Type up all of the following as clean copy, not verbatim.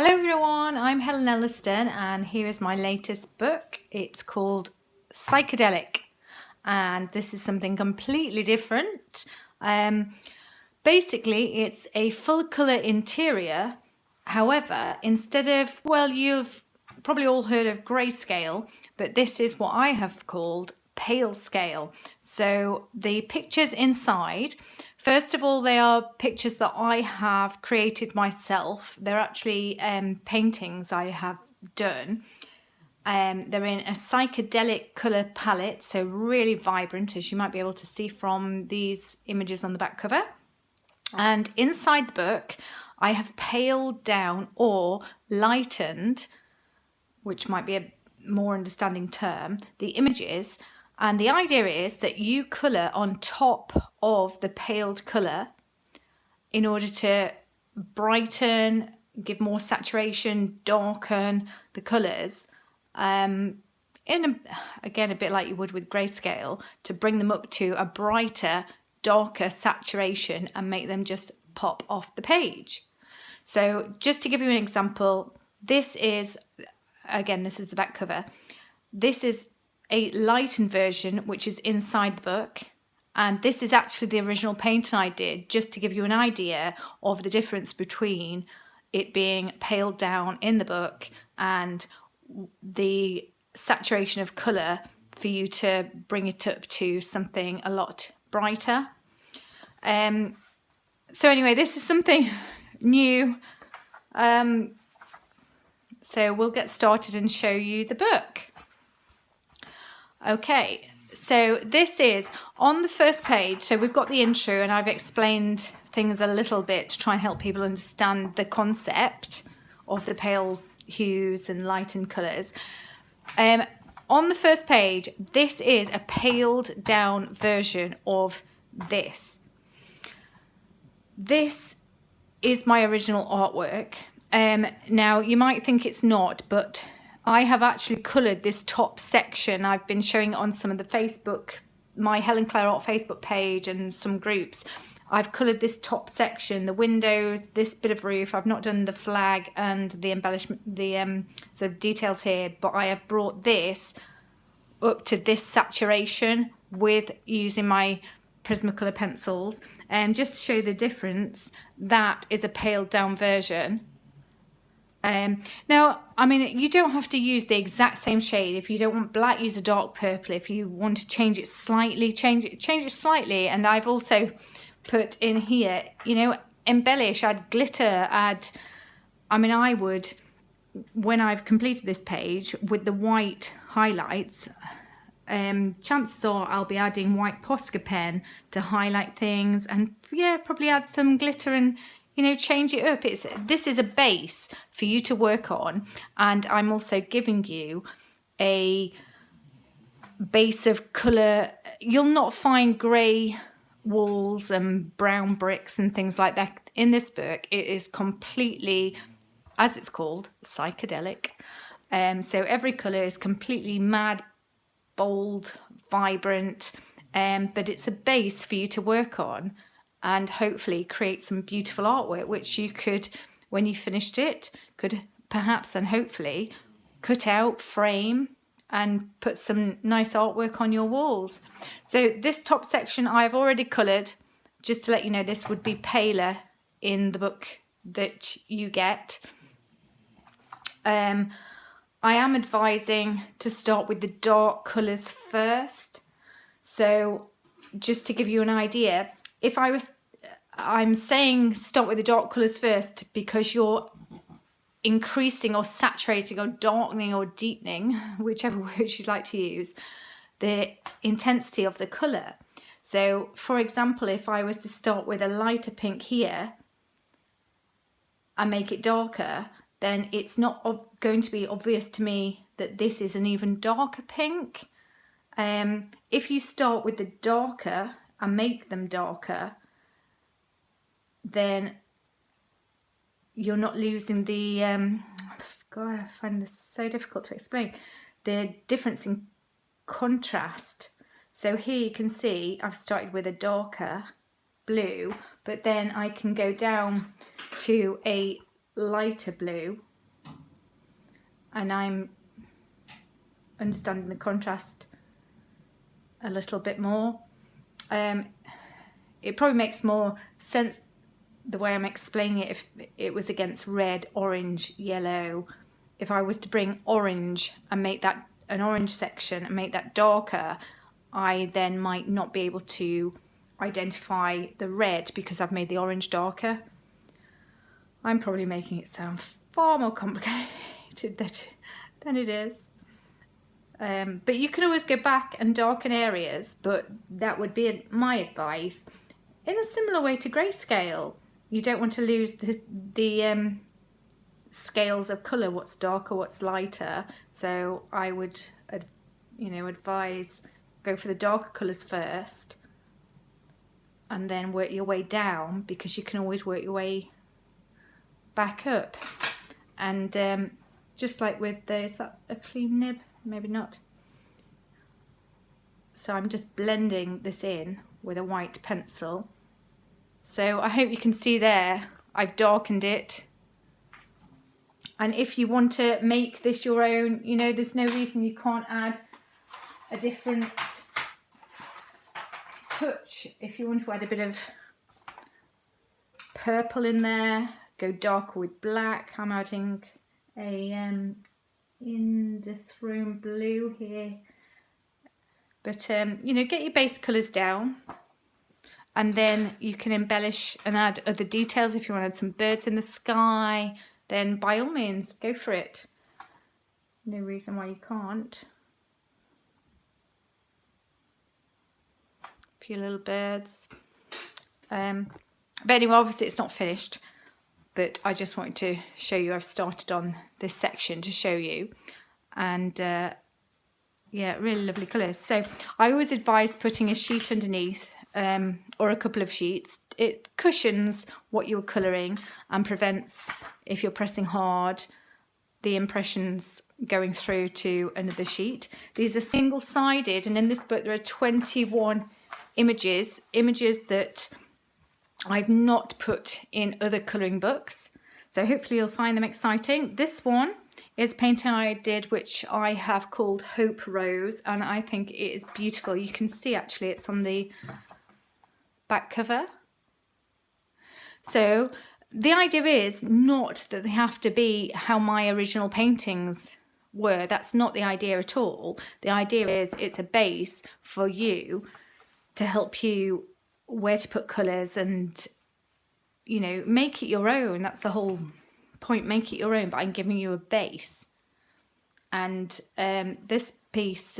Hello everyone, I'm Helen Elliston and here is my latest book. It's called Psychedelic and this is something completely different. Basically it's a full colour interior. However, instead of, well, you've probably all heard of grayscale, but this is what I have called pale scale. So the pictures inside, first of all, they are pictures that I have created myself. They're actually paintings I have done. They're in a psychedelic colour palette, so really vibrant, as you might be able to see from these images on the back cover. And inside the book, I have paled down or lightened, which might be a more understanding term, the images. And the idea is that you colour on top of the paled colour in order to brighten, give more saturation, darken the colours. Again, a bit like you would with grayscale, to bring them up to a brighter, darker saturation and make them just pop off the page. So just to give you an example, this is the back cover. This is a lightened version, which is inside the book. And this is actually the original painting I did, just to give you an idea of the difference between it being paled down in the book and the saturation of colour for you to bring it up to something a lot brighter. So anyway, this is something new. So we'll get started and show you the book. Okay, so this is on the first page. So we've got the intro and I've explained things a little bit to try and help people understand the concept of the pale hues and lightened colours. On the first page, this is a paled down version of this. This is my original artwork. Now, you might think it's not, but I have actually coloured this top section. I've been showing it on some of the Facebook, my Helen Clare Art Facebook page and some groups. I've coloured this top section, the windows, this bit of roof. I've not done the flag and the embellishment, the sort of details here, but I have brought this up to this saturation with using my Prismacolor pencils. And just to show the difference, that is a paled down version. Now, I mean, you don't have to use the exact same shade. If you don't want black, use a dark purple. If you want to change it slightly, change it slightly. And I've also put in here, you know, embellish, add glitter, I would, when I've completed this page with the white highlights, chances are I'll be adding white Posca pen to highlight things and probably add some glitter and, you know, change it up. This is a base for you to work on, and I'm also giving you a base of colour. You'll not find grey walls and brown bricks and things like that in this book. It is completely, as it's called, psychedelic. So every colour is completely mad, bold, vibrant, but it's a base for you to work on and hopefully create some beautiful artwork, which you could, when you finished it, could perhaps and hopefully cut out, frame, and put some nice artwork on your walls. So this top section I've already coloured, just to let you know. This would be paler in the book that you get. I am advising to start with the dark colours first. So just to give you an idea, I'm saying start with the dark colours first because you're increasing or saturating or darkening or deepening, whichever words you'd like to use, the intensity of the colour. So for example, if I was to start with a lighter pink here and make it darker, then it's not going to be obvious to me that this is an even darker pink. If you start with the darker and make them darker, then you're not losing the, God, I find this so difficult to explain, the difference in contrast. So here you can see I've started with a darker blue, but then I can go down to a lighter blue and I'm understanding the contrast a little bit more. It probably makes more sense the way I'm explaining it if it was against red, orange, yellow. If I was to bring orange and make that an orange section and make that darker, I then might not be able to identify the red because I've made the orange darker. I'm probably making it sound far more complicated than it is. But you can always go back and darken areas, but that would be my advice. In a similar way to grayscale, you don't want to lose the scales of colour, what's darker, what's lighter. So I would, advise go for the darker colours first, and then work your way down, because you can always work your way back up. And just like with is that a clean nib? Maybe not. So I'm just blending this in with a white pencil. So I hope you can see there, I've darkened it. And if you want to make this your own, there's no reason you can't add a different touch. If you want to add a bit of purple in there, go darker with black. I'm adding a Indithrone blue here. But, get your base colours down. And then you can embellish and add other details. If you want to add some birds in the sky, then by all means, go for it. No reason why you can't. A few little birds. But anyway, obviously it's not finished. But I just wanted to show you, I've started on this section to show you. And yeah, really lovely colours. So I always advise putting a sheet underneath, or a couple of sheets. It cushions what you're colouring and prevents, if you're pressing hard, the impressions going through to another sheet. These are single-sided, and in this book there are 21 images that I've not put in other colouring books. So hopefully you'll find them exciting. This one is a painting I did, which I have called Hope Rose, and I think it is beautiful. You can see actually it's on the back cover. So the idea is not that they have to be how my original paintings were. That's not the idea at all. The idea is it's a base for you to help you where to put colours and, make it your own. That's the whole point, make it your own, but I'm giving you a base. And this piece,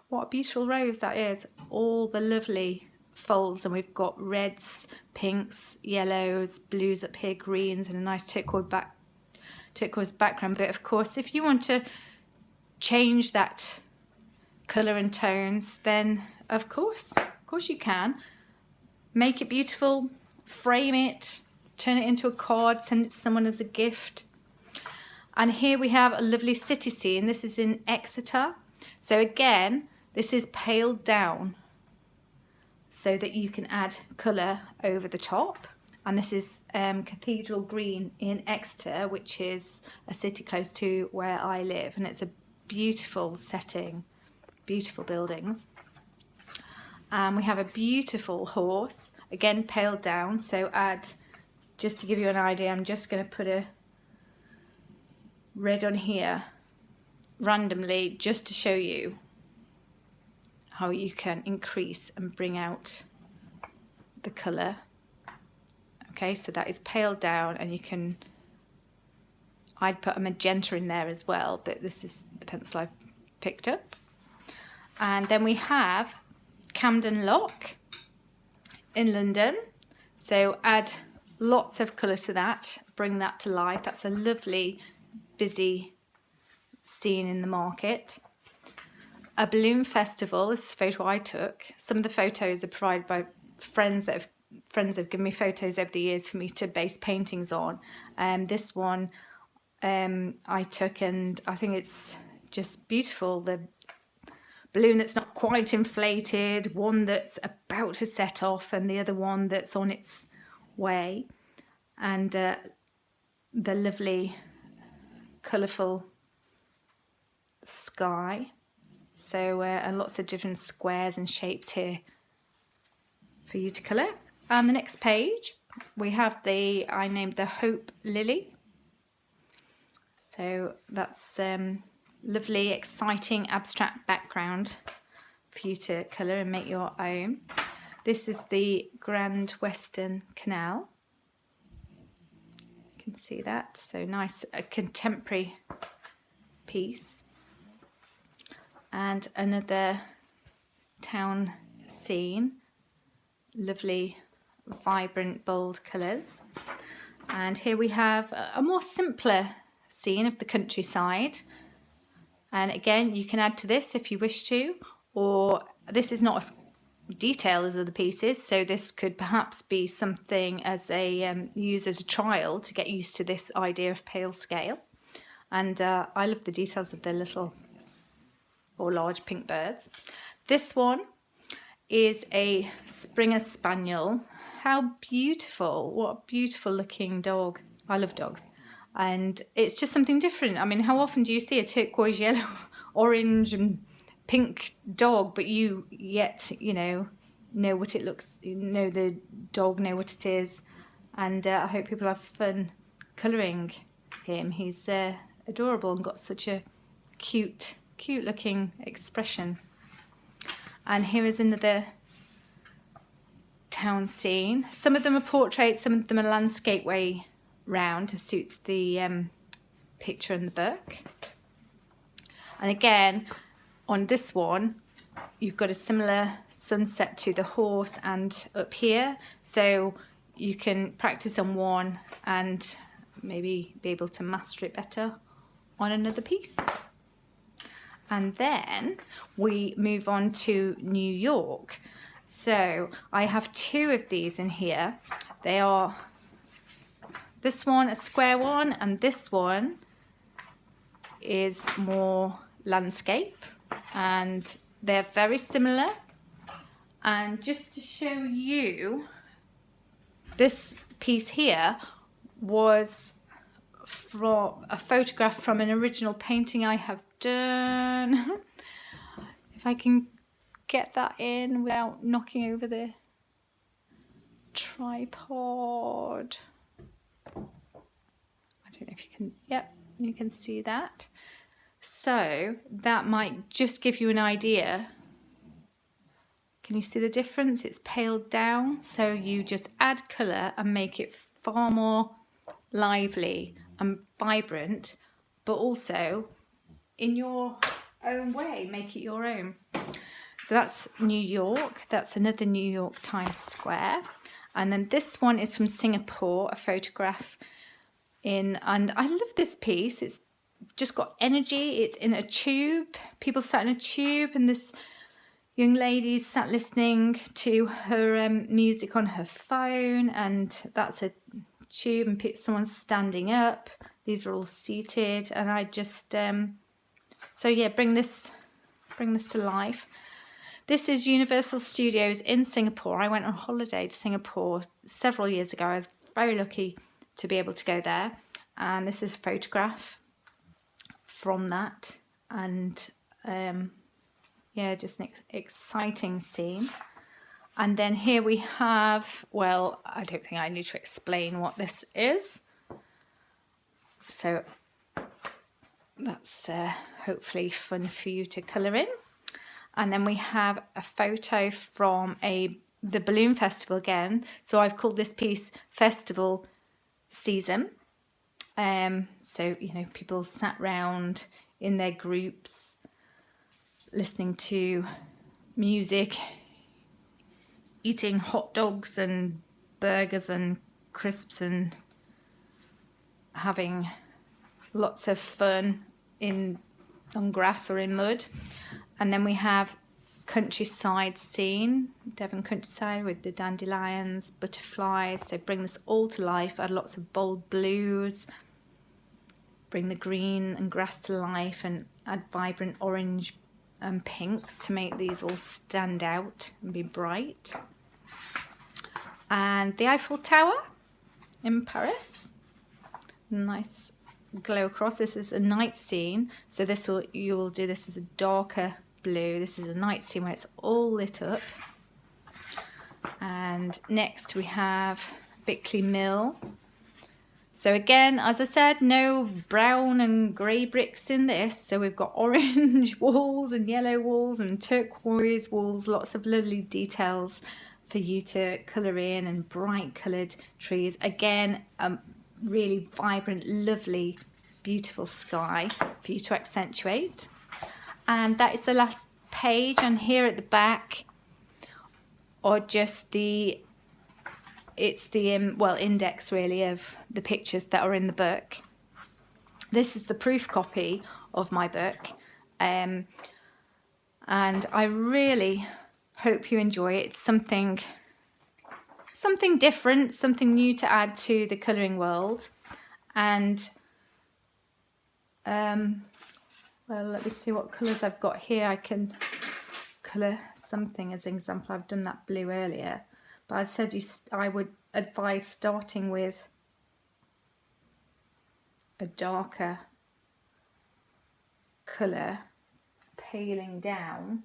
what a beautiful rose that is. All the lovely folds, and we've got reds, pinks, yellows, blues up here, greens, and a nice turquoise background. But of course, if you want to change that colour and tones, then of course you can. Make it beautiful, frame it, turn it into a card, send it to someone as a gift. And here we have a lovely city scene. This is in Exeter. So again, this is paled down so that you can add colour over the top. And this is Cathedral Green in Exeter, which is a city close to where I live. And it's a beautiful setting, beautiful buildings. We have a beautiful horse, again paled down. So just to give you an idea, I'm just going to put a red on here randomly just to show you how you can increase and bring out the colour. Okay, so that is paled down, and I'd put a magenta in there as well, but this is the pencil I've picked up. And then we have Camden Lock in London. So add lots of colour to that, bring that to life. That's a lovely busy scene in the market. A balloon festival. This is a photo I took. Some of the photos are provided by friends have given me photos over the years for me to base paintings on. This one I took, and I think it's just beautiful. The balloon that's not quite inflated, one that's about to set off, and the other one that's on its way. And the lovely colourful sky. So and lots of different squares and shapes here for you to colour. And the next page we have I named the Hope Lily. So that's lovely, exciting, abstract background for you to colour and make your own. This is the Grand Western Canal. You can see that. So nice, a contemporary piece. And another town scene. Lovely, vibrant, bold colours. And here we have a more simpler scene of the countryside. And again, you can add to this if you wish to, or this is not as detailed as other pieces, so this could perhaps be something as a use as a trial to get used to this idea of pale scale. And I love the details of the little or large pink birds. This one is a Springer Spaniel. How beautiful! What a beautiful looking dog. I love dogs. And it's just something different. I mean, how often do you see a turquoise, yellow, orange and pink dog, but you know what it looks, know the dog, know what it is. And I hope people have fun colouring him. He's adorable and got such a cute looking expression. And here is another town scene. Some of them are portraits, some of them are landscape way round to suit the picture in the book. And again, on this one, you've got a similar sunset to the horse and up here. So you can practice on one and maybe be able to master it better on another piece. And then we move on to New York. So I have two of these in here. They are this one, a square one, and this one is more landscape. And they're very similar. And just to show you, this piece here was from a photograph from an original painting I have done. If I can get that in without knocking over the tripod. I don't know if you can, yep, you can see that. So that might just give you an idea. Can you see the difference? It's paled down, so you just add colour and make it far more lively and vibrant, but also in your own way, make it your own. So that's New York. That's another New York Times Square. And then this one is from Singapore, a photograph in, and I love this piece. It's just got energy. It's in a tube. People sat in a tube, and this young lady sat listening to her music on her phone, and that's a tube, and someone's standing up. These are all seated, and I just so yeah, bring this to life. This is Universal Studios in Singapore. I went on holiday to Singapore several years ago. I was very lucky to be able to go there, and this is a photograph from that. And yeah, just an exciting scene. And then here we have, well, I don't think I need to explain what this is. So that's hopefully fun for you to colour in. And then we have a photo from the balloon festival again. So I've called this piece Festival Season. So, you know, people sat round in their groups listening to music, eating hot dogs and burgers and crisps and having lots of fun on grass or in mud. And then we have countryside scene, Devon countryside with the dandelions, butterflies. So bring this all to life, add lots of bold blues, bring the green and grass to life, and add vibrant orange and pinks to make these all stand out and be bright. And the Eiffel Tower in Paris. Nice glow across. This is a night scene, so you will do this as a darker blue. This is a night scene where it's all lit up. And next we have Bickley Mill. So again, as I said, no brown and grey bricks in this. So we've got orange walls and yellow walls and turquoise walls, lots of lovely details for you to colour in, and bright coloured trees. Again, really vibrant, lovely, beautiful sky for you to accentuate. And that is the last page, and here at the back are just it's the index really of the pictures that are in the book. This is the proof copy of my book, and I really hope you enjoy it. It's something different, something new to add to the colouring world. And well, let me see what colours I've got here. I can colour something as an example. I've done that blue earlier, but I said I would advise starting with a darker colour, paling down.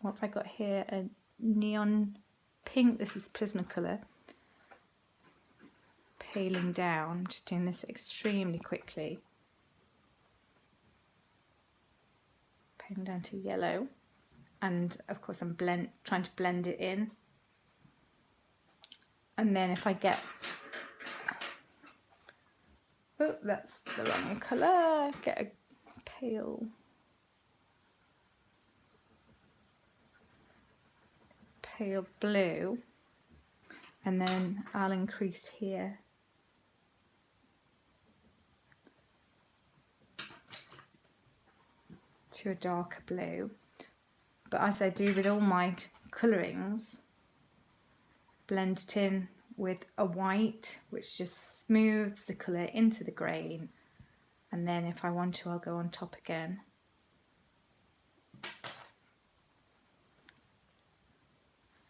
What have I got here? A neon pink. This is Prismacolor. Paling down. I'm just doing this extremely quickly. Paling down to yellow. And of course I'm trying to blend it in. And then if I get... Oh, that's the wrong colour. Get a pale blue, and then I'll increase here to a darker blue. But as I do with all my colourings, blend it in with a white, which just smooths the colour into the grain, and then if I want to, I'll go on top again.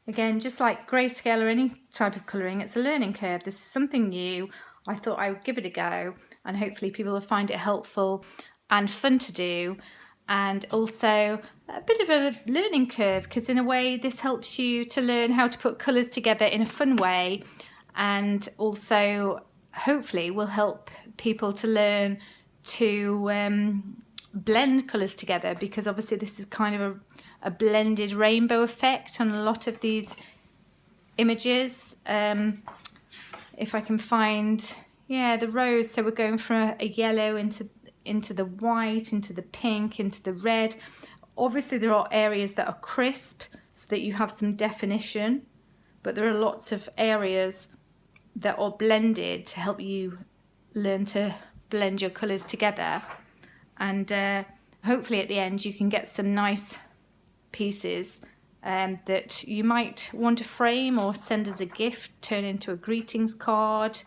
Again, just like grayscale or any type of colouring, it's a learning curve. This is something new. I thought I would give it a go, and hopefully people will find it helpful and fun to do, and also a bit of a learning curve, because in a way this helps you to learn how to put colours together in a fun way, and also hopefully will help people to learn to blend colours together, because obviously this is kind of a blended rainbow effect on a lot of these images. If I can find, yeah, the rose. So we're going from a yellow into the white, into the pink, into the red. Obviously there are areas that are crisp so that you have some definition, but there are lots of areas that are blended to help you learn to blend your colours together. And hopefully at the end you can get some nice pieces that you might want to frame or send as a gift, turn into a greetings card.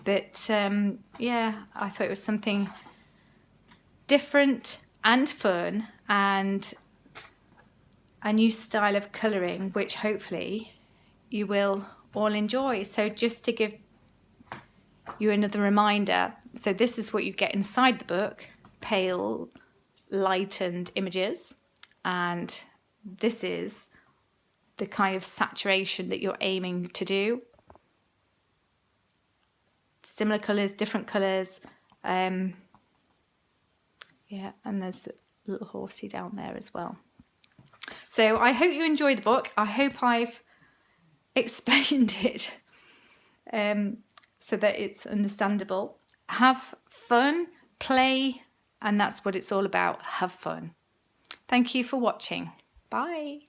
But yeah, I thought it was something different and fun, and a new style of colouring which hopefully you will all enjoy. So just to give you another reminder, so this is what you get inside the book: pale, lightened images, and this is the kind of saturation that you're aiming to do. Similar colours, different colours. Yeah, and there's a little horsey down there as well. So I hope you enjoy the book. I hope I've explained it so that it's understandable. Have fun, play, and that's what it's all about. Have fun. Thank you for watching. Bye.